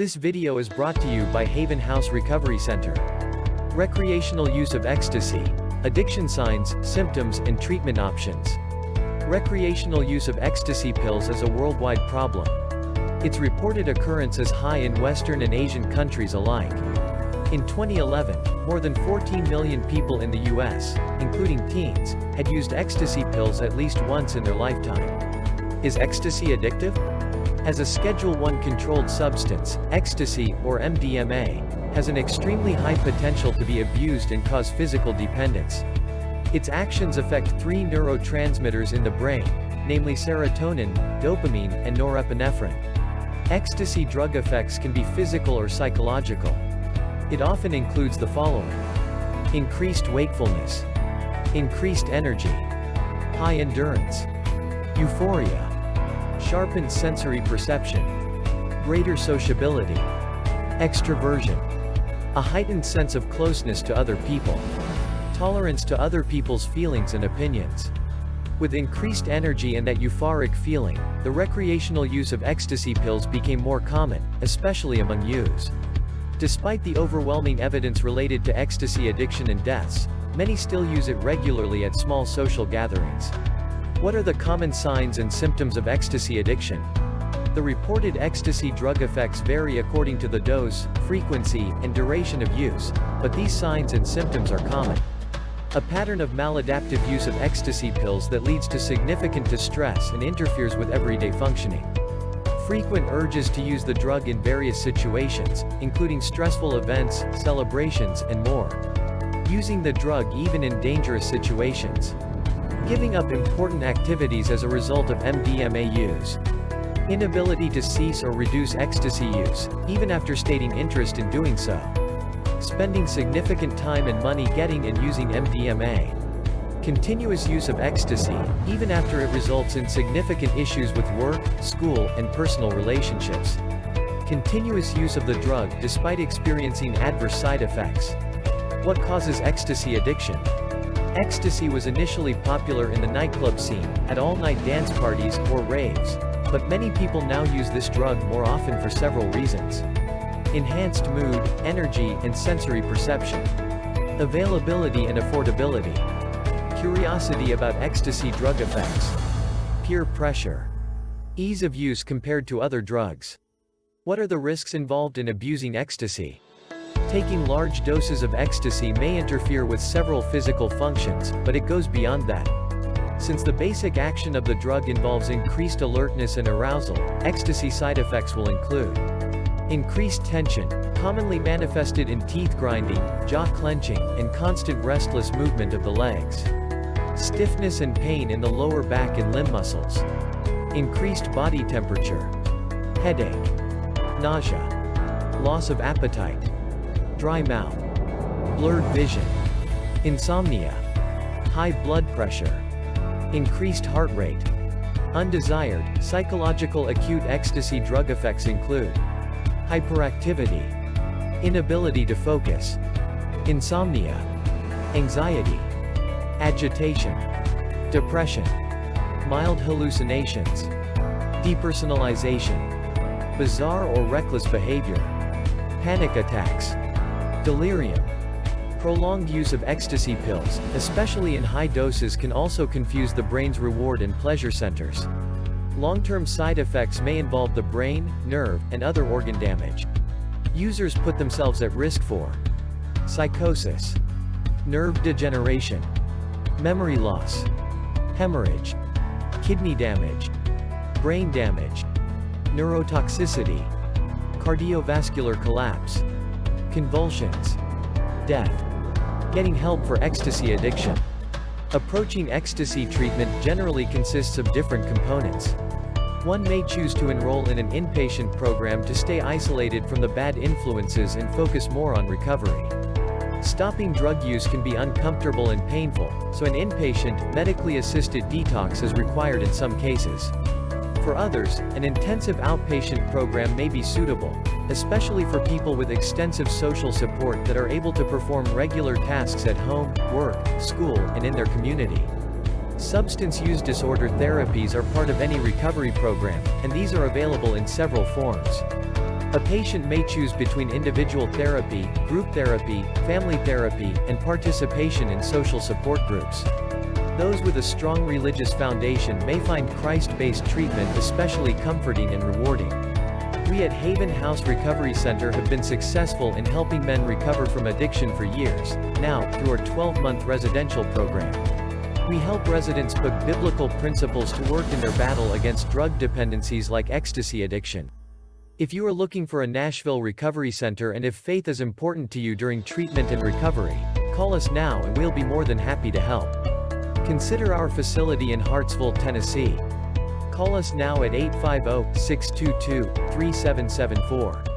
This video is brought to you by Haven House Recovery Center. Recreational use of ecstasy. Addiction signs, symptoms, and treatment options. Recreational use of ecstasy pills is a worldwide problem. Its reported occurrence is high in Western and Asian countries alike. In 2011, more than 14 million people in the US, including teens, had used ecstasy pills at least once in their lifetime. Is ecstasy addictive? As a Schedule I controlled substance, ecstasy, or MDMA, has an extremely high potential to be abused and cause physical dependence. Its actions affect three neurotransmitters in the brain, namely serotonin, dopamine, and norepinephrine. Ecstasy drug effects can be physical or psychological. It often includes the following: increased wakefulness, increased energy, high endurance, euphoria, sharpened sensory perception, greater sociability, extroversion, a heightened sense of closeness to other people, tolerance to other people's feelings and opinions. With increased energy and that euphoric feeling, the recreational use of ecstasy pills became more common, especially among youths. Despite the overwhelming evidence related to ecstasy addiction and deaths, many still use it regularly at small social gatherings. What are the common signs and symptoms of ecstasy addiction? The reported ecstasy drug effects vary according to the dose, frequency, and duration of use, but these signs and symptoms are common. A pattern of maladaptive use of ecstasy pills that leads to significant distress and interferes with everyday functioning. Frequent urges to use the drug in various situations, including stressful events, celebrations, and more. Using the drug even in dangerous situations. Giving up important activities as a result of MDMA use. Inability to cease or reduce ecstasy use, even after stating interest in doing so. Spending significant time and money getting and using MDMA. Continuous use of ecstasy, even after it results in significant issues with work, school, and personal relationships. Continuous use of the drug despite experiencing adverse side effects. What causes ecstasy addiction? Ecstasy was initially popular in the nightclub scene, at all-night dance parties, or raves. But many people now use this drug more often for several reasons. Enhanced mood, energy, and sensory perception. Availability and affordability. Curiosity about ecstasy drug effects. Peer pressure. Ease of use compared to other drugs. What are the risks involved in abusing ecstasy? Taking large doses of ecstasy may interfere with several physical functions, but it goes beyond that. Since the basic action of the drug involves increased alertness and arousal, ecstasy side effects will include increased tension, commonly manifested in teeth grinding, jaw clenching, and constant restless movement of the legs. Stiffness and pain in the lower back and limb muscles. Increased body temperature. Headache. Nausea. Loss of appetite. Dry mouth. Blurred vision. Insomnia. High blood pressure. Increased heart rate. Undesired, psychological acute ecstasy drug effects include hyperactivity, inability to focus, insomnia, anxiety, agitation, depression, mild hallucinations, depersonalization, bizarre or reckless behavior, panic attacks, delirium. Prolonged use of ecstasy pills, especially in high doses, can also confuse the brain's reward and pleasure centers. Long-term side effects may involve the brain, nerve, and other organ damage. Users put themselves at risk for psychosis, nerve degeneration, memory loss, hemorrhage, kidney damage, brain damage, neurotoxicity, cardiovascular collapse, convulsions, death. Getting help for ecstasy addiction. Approaching ecstasy treatment generally consists of different components. One may choose to enroll in an inpatient program to stay isolated from the bad influences and focus more on recovery. Stopping drug use can be uncomfortable and painful, so an inpatient, medically assisted detox is required in some cases. For others, an intensive outpatient program may be suitable, especially for people with extensive social support that are able to perform regular tasks at home, work, school, and in their community. Substance use disorder therapies are part of any recovery program, and these are available in several forms. A patient may choose between individual therapy, group therapy, family therapy, and participation in social support groups. Those with a strong religious foundation may find Christ-based treatment especially comforting and rewarding. We at Haven House Recovery Center have been successful in helping men recover from addiction for years, now, through our 12-month residential program. We help residents put biblical principles to work in their battle against drug dependencies like ecstasy addiction. If you are looking for a Nashville recovery center and if faith is important to you during treatment and recovery, call us now and we'll be more than happy to help. Consider our facility in Hartsville, Tennessee. Call us now at 850-622-3774.